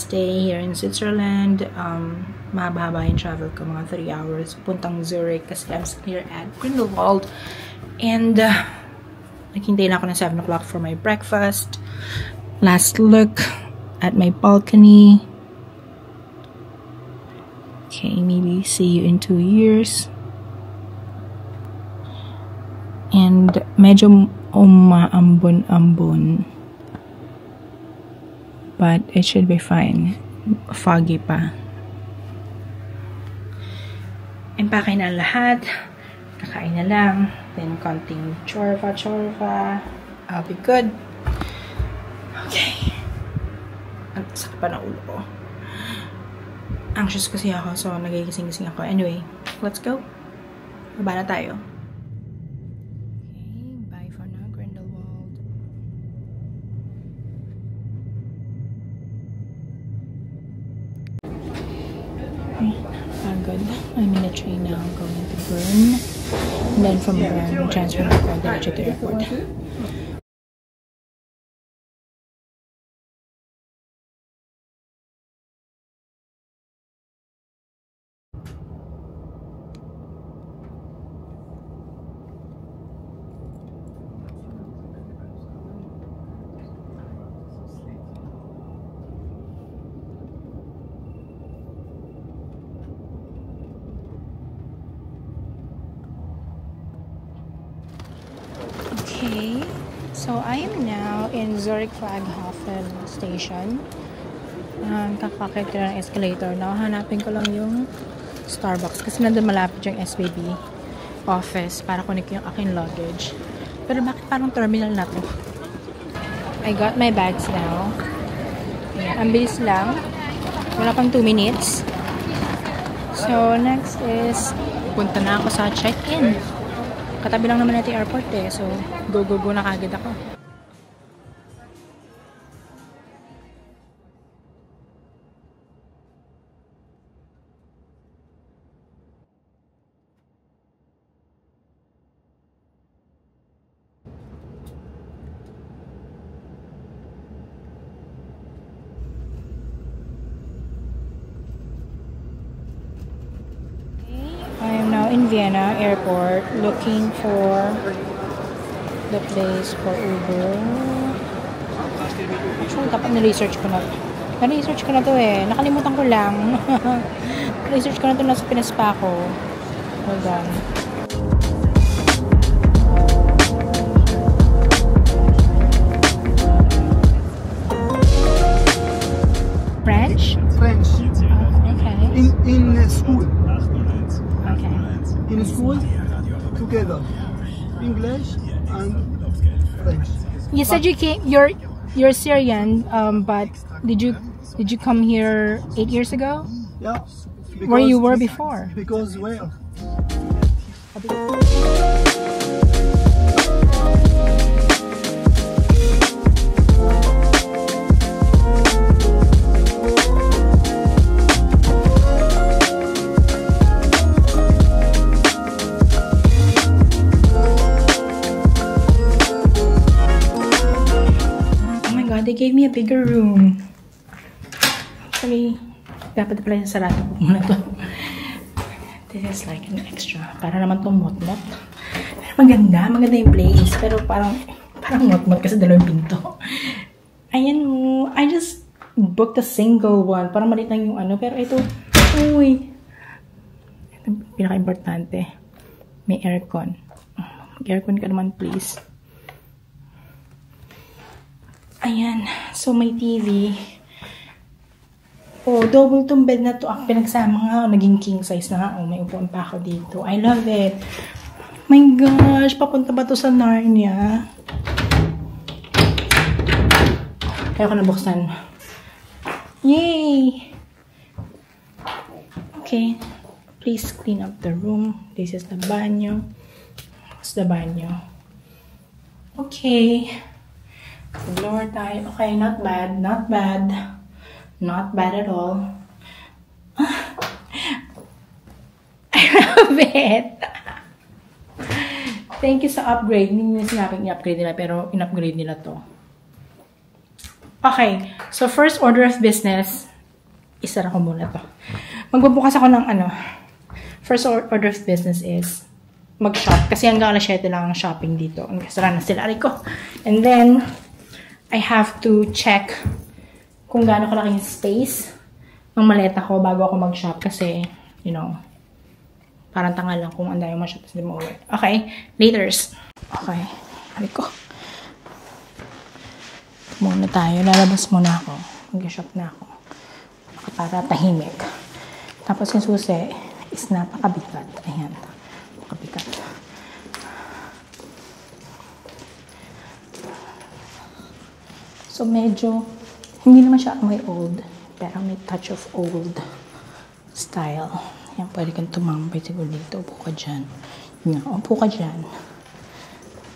stay here in Switzerland. Mahaba-haba yung travel ko, mga 3 hours. Puntang Zurich kasi I'm here at Grindelwald. And naghintay na ako ng 7 o'clock for my breakfast. Last look at my balcony. Okay, maybe see you in 2 years. And medyo umaambon-ambon. But it should be fine. Foggy pa. Impake na lahat. Kakain na lang. Then konting chorva. I'll be good. Okay. Ang sakit pa na ulo ko. Anxious kasi ako, so nagigising-gising ako. Anyway, let's go. Baba na tayo. Okay, bye for now, Grindelwald. Okay, good. I'm in a train now, going to Bern. And then from Bern, transfer to the airport. Okay, so I am now in Zurich Flughafen Station. Kakakit ko ng escalator. Hanapin ko lang yung Starbucks kasi nandun malapit yung SBB office para kunin ko yung aking luggage. Pero bakit parang terminal na to? I got my bags now. Ayan, ang bilis lang. Wala pang 2 minutes. So, next is punta na ako sa check-in. Katabi lang naman natin airport eh. So, go na kagad ako. In Vienna airport looking for the place for Uber. Actually, dapat na-research ko na. Na-research ko na to eh. Nakalimutan ko lang. Na-research ko na to, nasa Pinas pa ako. Hold on. French? French. Okay. In school. Okay. In school, together, English and French. You said you came. You're Syrian, but did you come here 8 years ago? Yeah. Where you were before? Because where? They gave me a bigger room. Actually, dapat pala sa sarado ko muna to. This is like an extra. Para naman itong mot-mot. Pero maganda yung place. Pero parang mot-mot kasi dalawang pinto. Ayan mo. I just booked a single one. Parang maliit lang yung ano. Pero ito, uy. Ito pinaka-importante. May aircon. Mag-aircon ka naman, please. Ayan. So, may TV. Oh, double tong bed na to. Ang pinagsama nga. Naging king size na nga. Oh, may upuan pa ako dito. I love it. My gosh. Papunta ba to sa Narnia? Kaya ko nabuksan. Yay! Okay. Please clean up the room. This is the banyo. It's the banyo. Okay. Lower tayo. Okay, not bad. Not bad. Not bad at all. I love it. Thank you sa upgrade. Hindi nila sinabing i-upgrade nila, pero in-upgrade nila to. Okay. So, first order of business. isara ko muna to. Magbubukas ako ng ano. First order of business is mag-shop. Kasi hanggang alas 7 lang ang shopping dito. Sara na sila. Aray ko. And then, I have to check kung gaano kalaki yung space ng maleta ko bago ako mag-shop. Kasi, you know, parang tanga lang kung anday mo shop. Hindi mo uwi. Okay. Laters. Okay. Aray ko. Muna tayo. Lalabas muna ako. Mag-shop na ako. Para tahimik. Tapos yung susi is napakabigat. Ayan. Napakabigat. So medyo, hindi naman siya may old. Pero may touch of old style. Ayan, pwede kang tumambay siguro dito. Upo ka dyan. Ayan, upo ka dyan.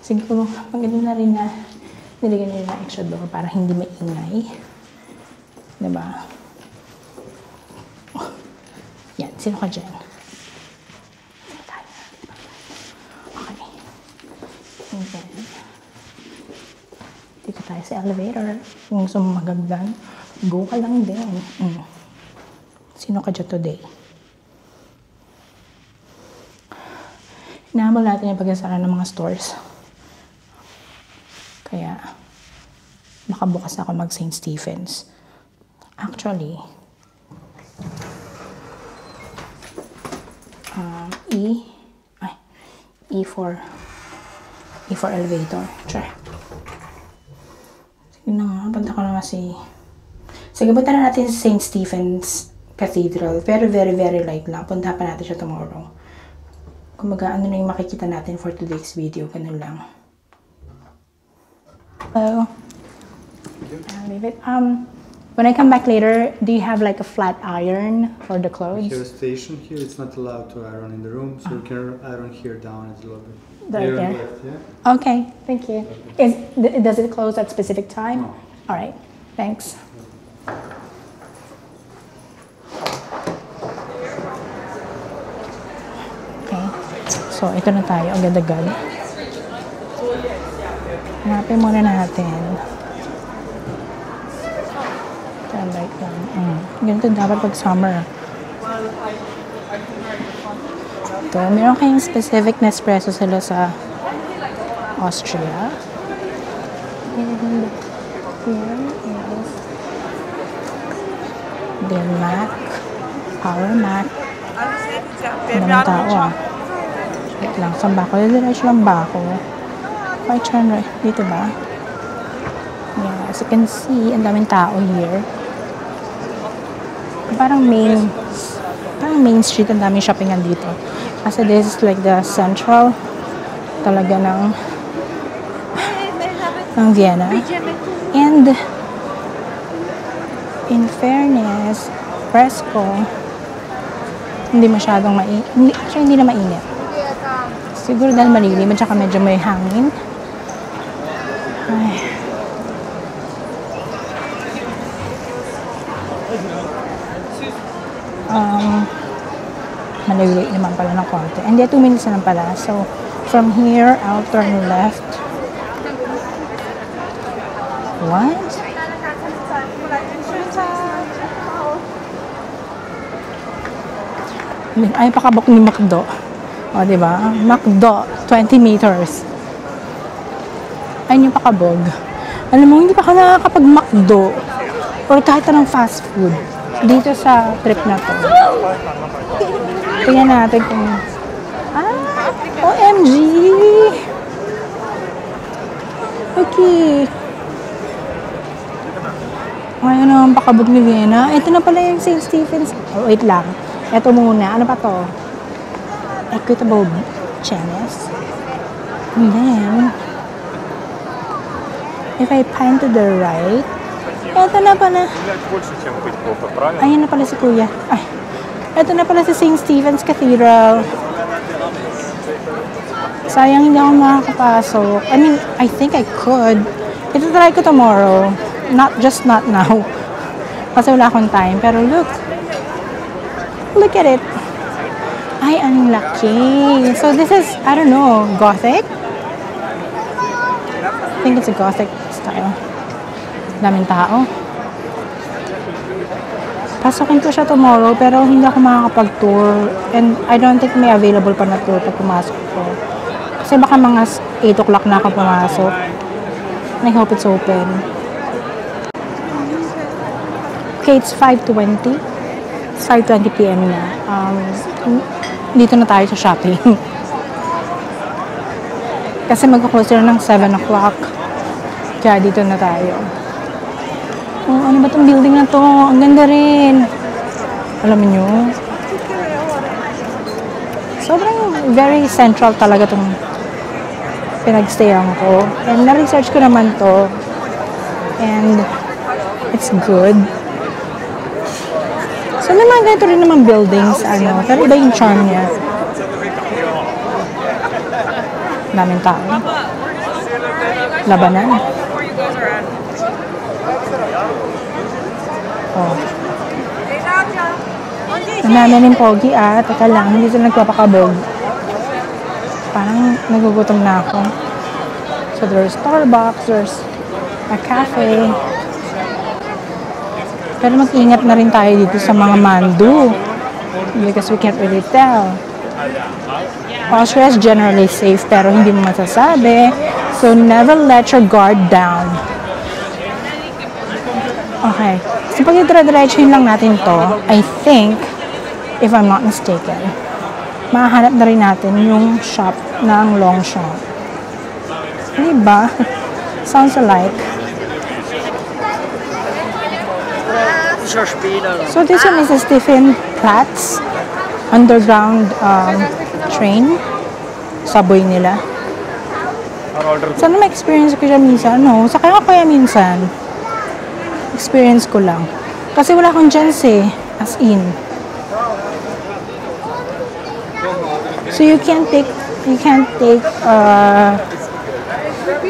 Siguro, maganda na rin na nilagyan nyo na extra door para hindi maingay. Diba? Oh. Yan. Sino ka dyan? Okay. And then, dito tayo sa elevator. Kung gusto mo magagdan, go ka lang din. Sino ka dyan today? Inahabol natin yung pag-asara ng mga stores. Kaya, makabukas ako mag St. Stephen's. Actually, E for elevator. Try. Sige na nga, punta ko na kasi. Sige, punta na natin sa St. Stephen's Cathedral. Pero very, very light lang. Punta pa natin siya tomorrow. Kumaga, ano na yung makikita natin for today's video. Ganun lang. Hello. I'll leave it. When I come back later, do you have like a flat iron for the clothes? Here, station here, it's not allowed to iron in the room, so you can iron here down at the lobby. Right Here there. left, yeah? Okay, thank you. Does it close at specific time? No. All right, thanks. Okay, so ito na tayo, agad-agad. Hanapin muna natin. Like ganito dapat pag summer. Ito, meron kayong specific na espresso sila sa Austria. And here is the Mac, Power Mac. Ang daming tao ah. Wait lang, saan ba ako? Diretso lang ba ako? I turn right. Dito ba? Yeah, as you can see, ang daming tao here. Parang main street, ang daming shoppingan dito. Kasi this is like the central talaga ng Vienna. And in fairness, Fresco, hindi masyadong mainit. Actually, hindi na mainit. Siguro dahil malilim at saka medyo may hangin. Ay. Maliliit naman pala ng konti. And 2 minutes na lang pala. So, from here, I'll turn left. What? Ay, pakabok ni McDo. O, diba? McDo, 20 meters. Ayun yung pakabog. Alam mo, hindi pa ako nakakapag-McDo. Or kahit anong fast food. Dito sa trip na to. Tingnan natin kung... OMG! Okay. Ngayon naman pakabog ni Vienna. Ito na pala yung St. Stephen's. Oh, wait lang. Ito muna. Ano pa to? Equitable Chenes. And then, if I pan to the right, ito na pala. Ayan na pala si Kuya. Ay. Ito na pala si St. Stephen's Cathedral. Sayang hindi ako makakapasok. I mean, I think I could. Ito try ko tomorrow. Not now. Kasi wala akong time. Pero look. Look at it. Ay, ang laki. So this is, I don't know, Gothic? I think it's a Gothic style. Daming tao. Pasokin ko siya tomorrow, pero hindi ako makakapag-tour. And I don't think may available pa na tour pag pumasok ko. Kasi baka mga 8 o'clock na ako pumasok. And I hope it's open. Okay, it's 5:20. It's 5:20 p.m. na. Dito na tayo sa shopping. Kasi mag-close na ng 7 o'clock. Kaya dito na tayo. Oh, ano ba itong building na to? Ang ganda rin. Alam niyo? Sobrang very central talaga itong pinagstayan ko. And na-research ko naman to. And it's good. So, may mga ganito rin naman buildings, ano. Pero iba yung charm niya. Daming tao. Labanan. Oh. Ang namin yung pogi Teka lang, hindi sila nagpapakabog. Parang nagugutom na ako. So there's Starbucks, there's a cafe. Pero mag-ingat na rin tayo dito sa mga mandu. Because we can't really tell. Austria is generally safe pero hindi mo masasabi. So never let your guard down. Okay. So, pag i-diretsuhin lang natin to, I think, if I'm not mistaken, mahanap na rin natin yung shop ng Longchamp. Diba? Sounds alike. So, this one is a Stephen Platz underground train. Subway nila. Sana ma-experience ko siya minsan. No, sakay ako kaya minsan. Experience ko lang. Kasi wala akong chance as in. So you can't take,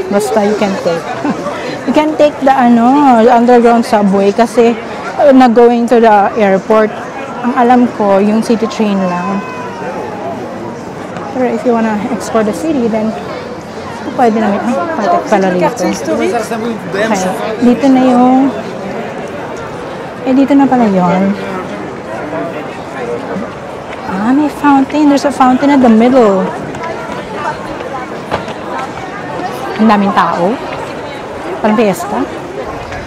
basta you can take. You can take the underground subway kasi na-going to the airport. Ang alam ko, yung city train lang. Pero if you wanna explore the city, then pwede namin. Patek pala rito. Okay. Dito na yung dito na pala yun. May fountain. There's a fountain at the middle. Ang daming tao. Parang fiesta.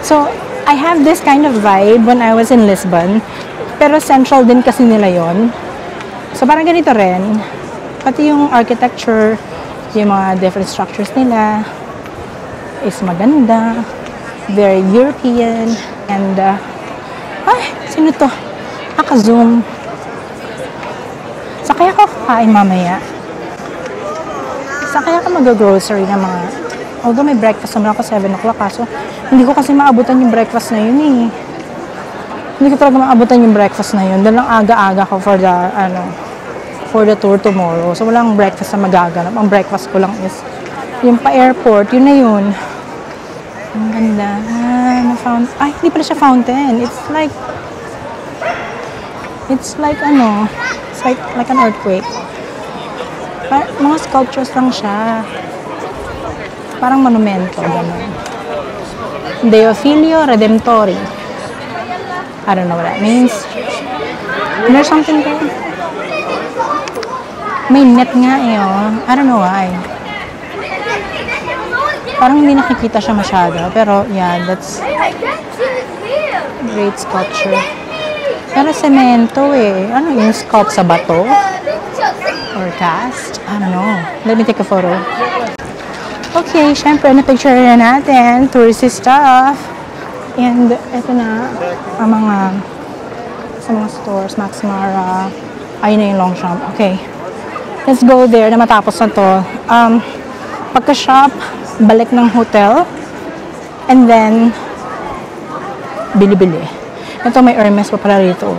So, I have this kind of vibe when I was in Lisbon. Pero central din kasi nila yon. So, parang ganito rin. Pati yung architecture, yung mga different structures nila is maganda. Very European. And, sino to? Naka-zoom. So, kaya ako kakain mamaya. So, kaya ako mag-grocery na mga... Although may breakfast naman ako 7 o'clock, kaso hindi ko kasi maabutan yung breakfast na yun Hindi ko talaga maabutan yung breakfast na yun. Dahil lang aga-aga ko for the tour tomorrow. So, walang breakfast na magaganap. Ang breakfast ko lang is yung pa-airport. Yun na yun. Ang ganda. Hindi pala siya fountain. It's like an earthquake. Mga sculptures lang siya. Parang monumento. Ganun. Deophilio Redemptori. I don't know what that means. There's something there. May net nga I don't know why. Parang hindi nakikita siya masyado. Pero, yeah, that's great sculpture. Pero semento Ano yung sculpt sa bato? Or cast? I don't know. Let me take a photo. Okay, syempre, na-picture na natin. Touristy stuff. And, ito na ang sa mga stores. Max Mara. Ayun na yung Longchamp. Okay. Let's go there na matapos na to. Pagka-shop, balik ng hotel. And then, bili-bili. Ito may Hermes pa pala rito.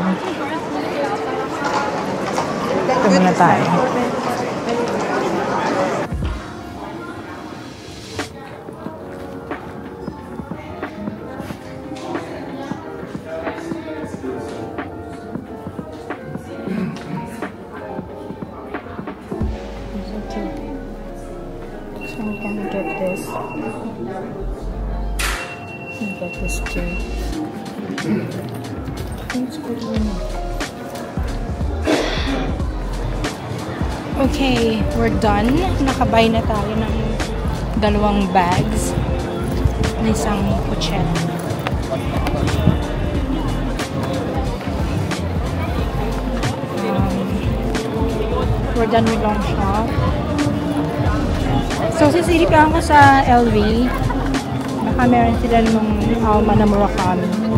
Ito muna tayo. So I'm gonna get this. Get this too. Okay, we're done. Nakabay na tayo ng 2 bags na isang kutsyan. We're done with long shop. So, sisiripan ko sa LV. Baka meron sila nung Alma na Murakami.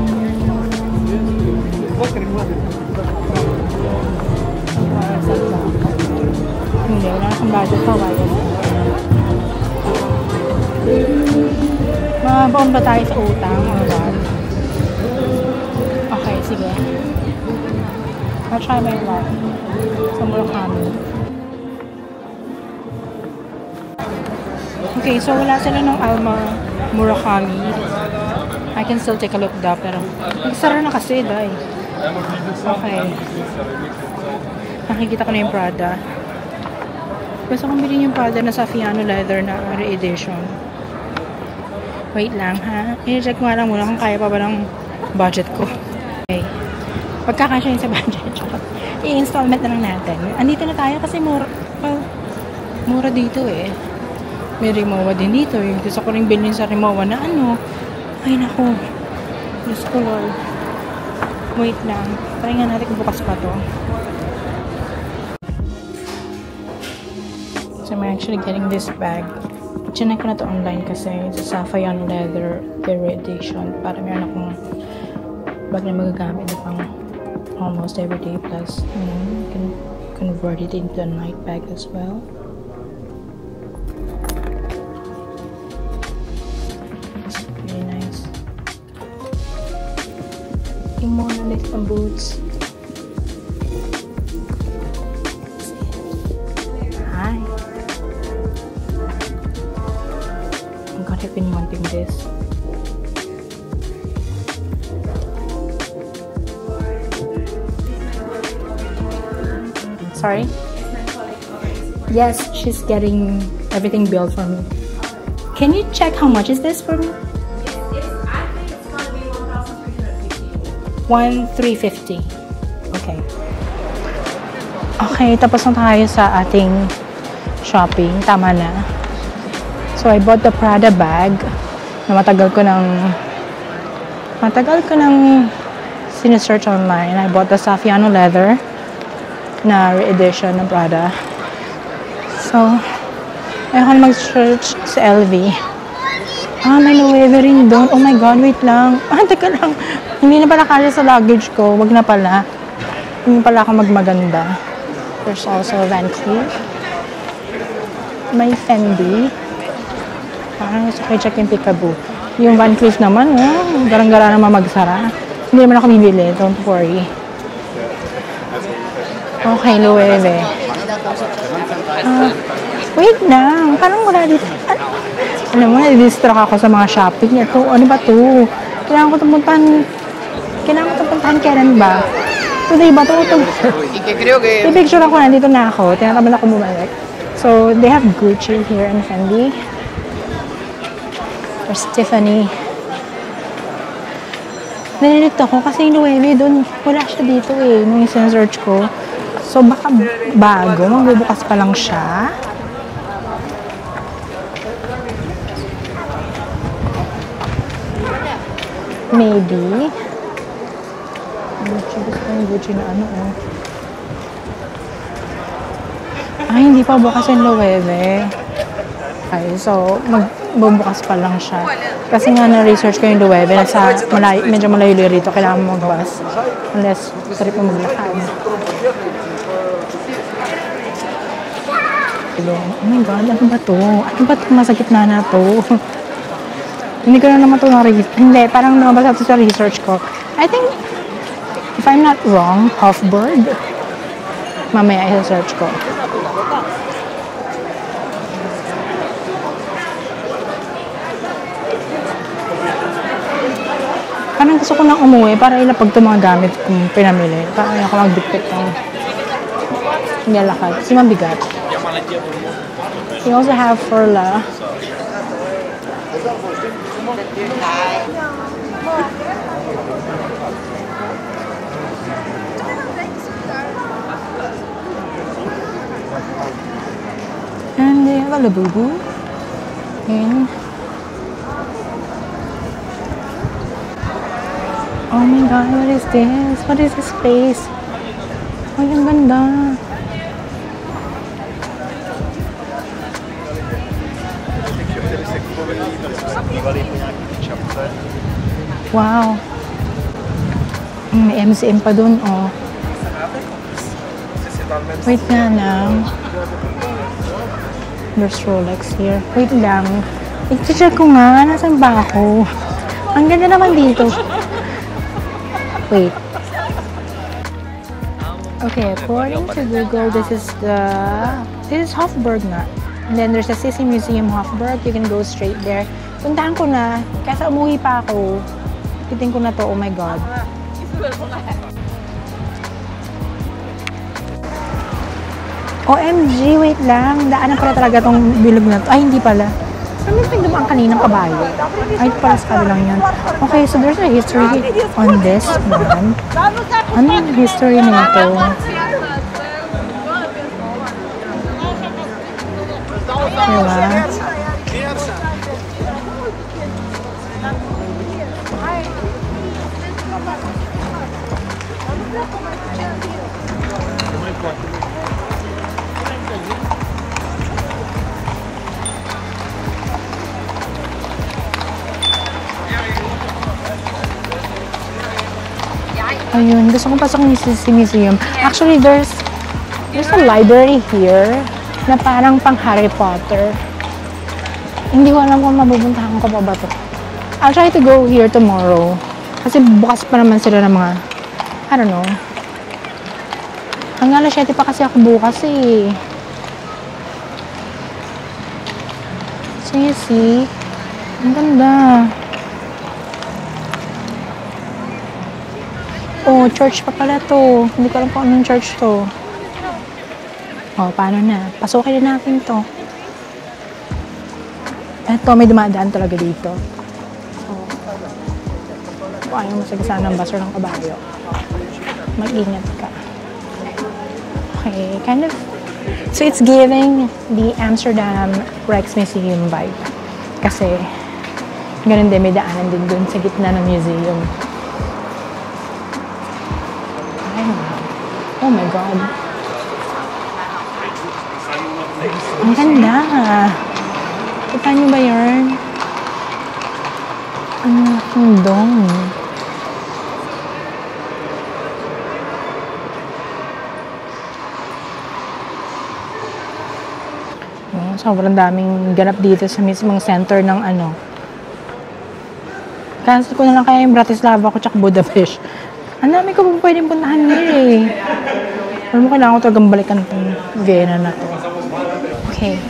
Hindi, wala akong budget pa. Mabaon ba tayo sa utang? Okay, sige. I'll try my luck sa Murakami. Okay, so wala sila ng Alma Murakami. I can still take a look daw, pero nagsara na kasi, day. Okay. Nakikita ko na yung Prada. Gusto kong bilhin yung Prada na Saffiano leather na re-edition. Wait lang, ha? I-check mo lang muna kung kaya pa ba ng budget ko. Okay. Pagkakasya yun sa budget, i-installment na lang natin. Andito na tayo kasi mura, well, mura dito eh. May Rimowa din dito. Yung gusto ko rin bilhin sa Rimowa na ano. Ay, naku. Diyos ko, Lord. Wait lang. Try nga natin kung bukas pa to. So, I'm actually getting this bag. Chinek ko na to online kasi sa Saffiano leather Berry edition. Para meron akong bag na magagamit na pang almost everyday. Plus, you can convert it into a night bag as well. Monolith and boots. Hi. Oh God, I've been wanting this. Sorry? Yes, she's getting everything built for me. Can you check how much is this for me? 1,350. Okay. Okay, tapos na tayo sa ating shopping. Tama na. So, I bought the Prada bag na matagal ko nang sinesearch online. I bought the Saffiano leather na re-edition ng Prada. So, ayoko na mag-search sa LV. Ah, may Loewe rin doon. Oh my God, wait lang. Ah, teka lang. Hindi na pala kasi sa luggage ko. Wag na pala. Hindi pala ako magmaganda. There's also Van Cleef. May Fendi. Parang gusto ko i-check yung Peekaboo. Yung Van Cleef naman, garang-gara naman magsara. Hindi naman ako bibili. Don't worry. Okay, Loewe. Wait lang. Parang wala dito. Alam mo, na-distract ako sa mga shopping. Ito, ano ba ito? Kailangan ko ito puntahan kailan ba? Today ba ito? I-picture ako, nandito na ako. Tinatamad ako bumalik. So, they have Gucci here and Fendi. There's Tiffany. Nalilito ako kasi yung Loewe doon, wala siya dito eh, nung i-search ko. So, baka bago, magbubukas pa lang siya. Maybe. Gucci. Gusto ko yung Gucci na ano, oh. Ay, hindi pa bukas yung Loewe. Okay, so, magbubukas pa lang siya. Kasi nga na-research ko yung Loewe. Medyo malayo rito. Kailangan mo mag-bus. Unless, sarap mo maglakad. Oh my God, ano ba to? Ano ba ito nasa gitna na to? Hindi ko na naman ito na-research. Hindi, parang nabasa ito sa research ko. I think, if I'm not wrong, Hofburg. Mamaya i-search ko. Parang gusto ko nang umuwi para ilapag ito mga gamit kung pinamili. Parang ako magbitbit ng nilalakad. Kasi mabigat. We also have Furla. a Labubu in... Oh my god, what is this? What is this place? Ay, ang ganda. Wow. May MCM pa dun, oh. Wait nga lang. There's Rolex here. Wait lang. I-check ko nga. Nasaan ba ako? Ang ganda naman dito. Wait. Okay, according to Google, this is Hofburg nga. And then there's a Sissi Museum Hofburg. You can go straight there. Puntahan ko na. Kasi umuwi pa ako. Titin ko na to. Oh my God. OMG, wait lang. Daanan pala talaga tong bilog na to. Ay, hindi pala. Ano yung dumaan kaninang kabayo? Ay, pala sa kabilang yan. Okay, so there's a history on this one. Ano yung history nito? Diba? Ayun, gusto kong pasok ng Sissi Museum. Actually, there's a library here na parang pang Harry Potter. Hindi ko alam kung mabubuntahan ko pa ba ito. I'll try to go here tomorrow. Kasi bukas pa naman sila ng mga, I don't know. Hanggang alas 7 pa kasi ako bukas eh. So you see, ang ganda. Oh, church pa pala to. Hindi ko alam kung anong church to. Oh, paano na? Pasukin na natin to. Eto, may dumadaan talaga dito. Oh. Kung ayaw masagasaan ng baso ng kabayo, mag-ingat ka. Okay, kind of... So, it's giving the Amsterdam Rijksmuseum vibe. Kasi, ganun din, may daanan din dun sa gitna ng museum. Oh my God. Ang ganda. Kita niyo ba yun? Ang laking dome. Oh, sobrang daming ganap dito sa mismong center ng ano. Cancel ko na lang kaya yung Bratislava ko tsaka Budapest. Ang dami ko pwedeng puntahan nila eh. Alam mo, kailangan ko talagang balikan itong Vienna na to. Okay.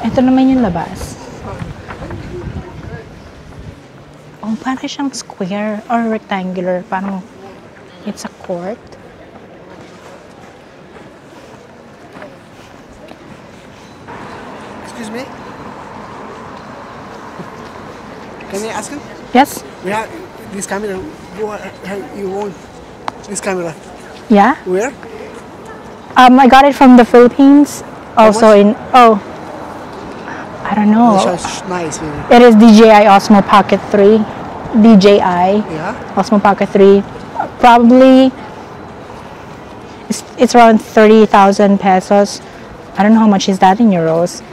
Ito naman yung labas. Oh, parang siyang square or rectangular. Parang it's a court. Excuse me? Can I ask you? Yes? We have this camera. You want this camera? Yeah? Where? I got it from the Philippines. Also in... Oh. I don't know. It's nice. It is DJI Osmo Pocket 3. DJI. Yeah? Osmo Pocket 3. Probably... It's around 30,000 pesos. I don't know how much is that in euros.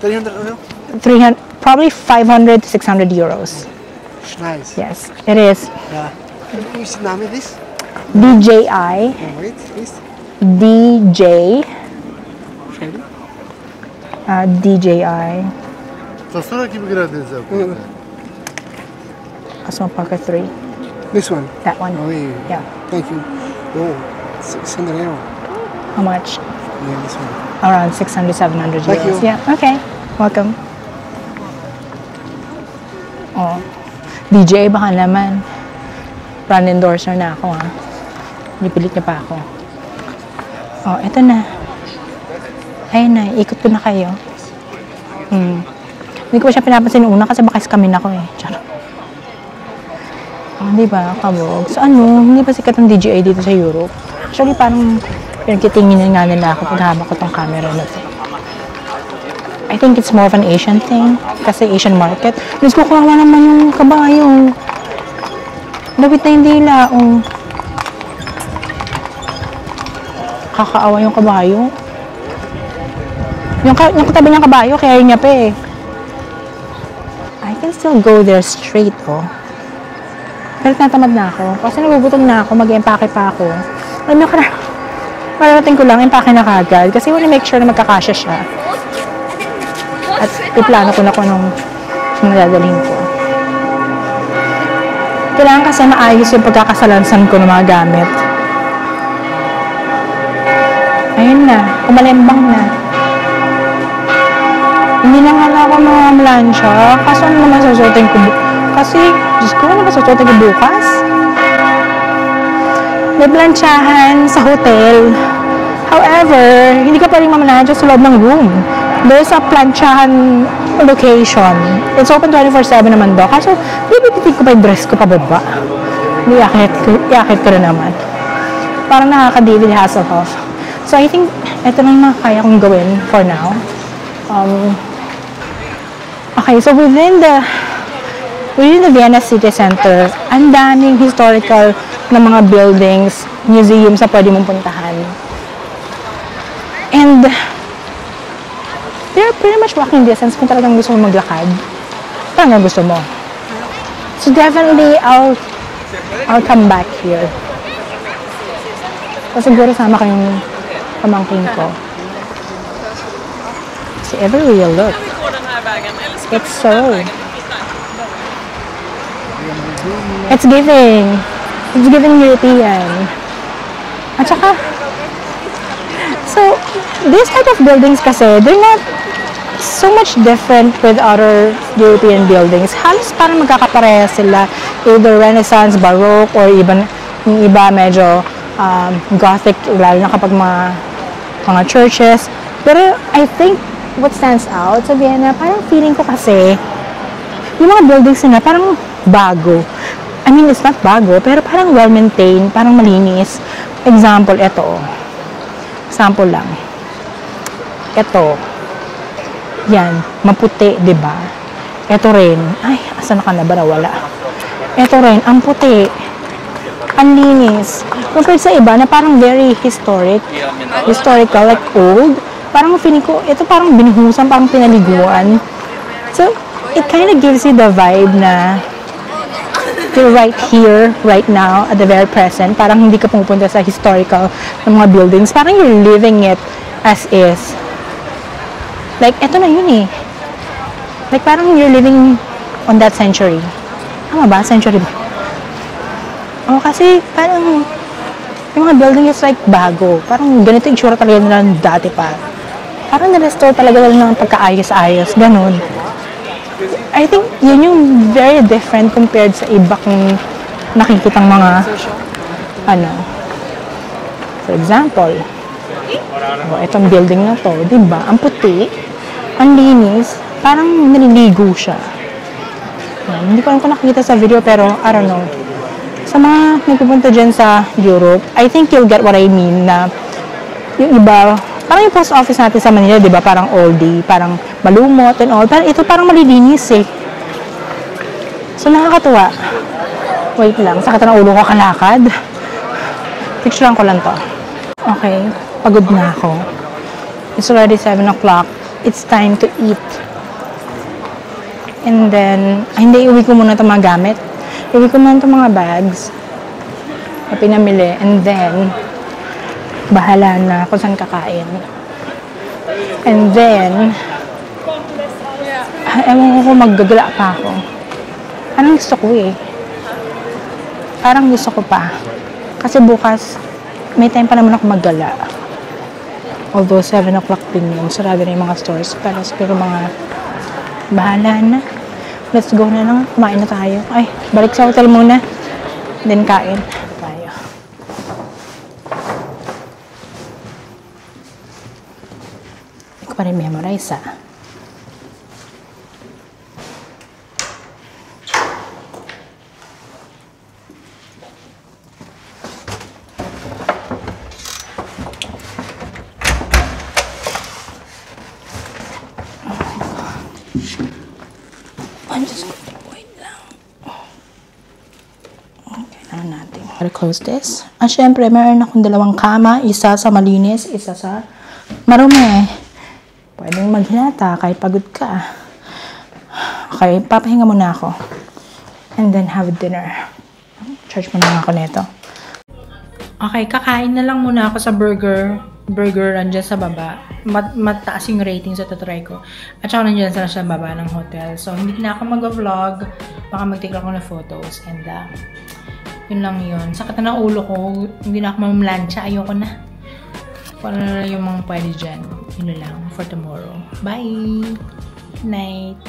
300 euro? 300... Probably 500 to 600 euros. It's nice. Yes, it is. Yeah. Can you see name this? DJI. Oh, wait, please. DJ. Ready? DJI. Zasura gibi gradenize. Osmo Pocket 3. This one? That one. Oh, yeah. Yeah. Thank you. Oh, 600 euro. How much? Yeah, this one. Around 600, 700 euros. Thank you. Yeah, okay. Welcome. Oh. DJ, baka naman. Brand endorser na ako, ha. Nipilit niya pa ako. Oh, eto na. Ayun na, ikot ko na kayo. Hindi ko siya pinapansin una kasi baka scammin ako eh. Charot. Oh, di ba, kabog? So ano, hindi ba sikat ang DJI dito sa Europe? Actually, parang pinagtitingin nga nila ako pag hawak ko tong camera na to. I think it's more of an Asian thing. Kasi Asian market. Diyos ko, kawawa naman yung kabayo. Lapit na yung dila. Kakaawa yung kabayo. Yung katabi niyang kabayo, kaya yun niya pa eh. I can still go there straight, oh. Pero natamad na ako. Kasi nagugutom na ako, mag-empake pa ako. Alam ko na, mararating ko lang, empake na kagad. Kasi I want to make sure na magkakasya siya. At iplano ko na kung anong dadalhin ko. Kailangan kasi maayos yung pagkakasalansan ko ng mga gamit. Ayun na, kumalembang na. Hindi na nga ako mga mlansya. Kaso ano naman susuotin ko? Kasi, Diyos ko, ano ba susuotin ko bukas? May plansyahan sa hotel. However, hindi ka pa rin mamalansya sa loob ng room. There's a plansyahan location. It's open 24/7 naman daw. Kaso, bibipitig ko pa yung dress ko pababa. Iakit ko na naman. Parang nakaka-David Hasselhoff. So, I think, ito lang na kaya kong gawin for now. Okay, so within the Vienna City Center, ang daming historical na mga buildings, museums na pwede mong puntahan. And they're pretty much walking distance kung talagang gusto mo maglakad. Parang gusto mo. So definitely, I'll come back here. So siguro sama kayong pamangkin ko. See, everywhere you look, it's so... It's giving European. At saka, so, this type of buildings kasi, they're not so much different with other European buildings. Halos parang magkakapareha sila, either Renaissance, Baroque, or even yung iba medyo Gothic, lalo na kapag mga churches. Pero I think what stands out sa Vienna, parang feeling ko kasi, yung mga buildings nila parang bago. I mean, it's not bago, pero parang well-maintained, parang malinis. Example, ito. Sample lang. Ito. Yan, maputi, di ba? Ito rin. Ay, asa na ka na ba? Nawala. Ito rin, ang puti. Ang linis. Compared sa iba na parang very historical, like old. Parang feeling ko, ito parang binuhusan, parang pinaliguan. So, it kind of gives you the vibe na you're right here, right now, at the very present. Parang hindi ka pupunta sa historical ng mga buildings. Parang you're living it as is. Like, eto na yun eh. Like, parang you're living on that century. Tama ba? Century ba? Oh, kasi parang yung mga building is like bago. Parang ganito yung tsura talaga nila dati pa. Parang na-restore talaga nila ng pagkaayos-ayos. Ganon. I think yun yung very different compared sa iba kong nakikitang mga for example, itong building na to, diba? Ang puti, ang linis, parang naliligo siya. Hindi ko alam kung nakikita sa video, pero I don't know. Sa mga nagpupunta dyan sa Europe, I think you'll get what I mean na yung iba, parang yung post office natin sa Manila, di ba? Parang oldie, parang malumot and all. Pero ito parang malilinis eh. So, nakakatuwa. Wait lang, sakit na ulo ko kalakad. Picturean ko lang to. Okay, pagod na ako. It's already 7 o'clock. It's time to eat. And then, hindi, iuwi ko muna itong mga gamit. Iuwi ko muna itong mga bags na pinamili. And then, bahala na kung saan kakain. And then, ewan ko kung maggagala pa ako. Parang gusto ko eh. Parang gusto ko pa. Kasi bukas, may time pa naman ako maggala. Although 7 o'clock din yun, sarado na yung mga stores. Pero siguro mga bahala na. Let's go na lang. Kumain na tayo. Ay, balik sa hotel muna. Then kain tayo. Hindi ko pa rin memorize ah. Gotta close this. Syempre, meron akong dalawang kama. Isa sa malinis, isa sa marumi. Pwedeng maghinata kahit pagod ka. Okay, papahinga muna ako. And then have dinner. Charge muna ako nito. Okay, kakain na lang muna ako sa burger nandiyan sa baba. Mataas yung rating sa tatry ko. At saka nandiyan sa baba ng hotel. So, hindi na ako mag-vlog. Baka mag-take ako ng photos. And, yun lang yun. Sakit na ng ulo ko. Hindi na ako mamlansya. Ayoko na. Kung ano na yung mga pwede dyan. Yun lang for tomorrow. Bye! Good night!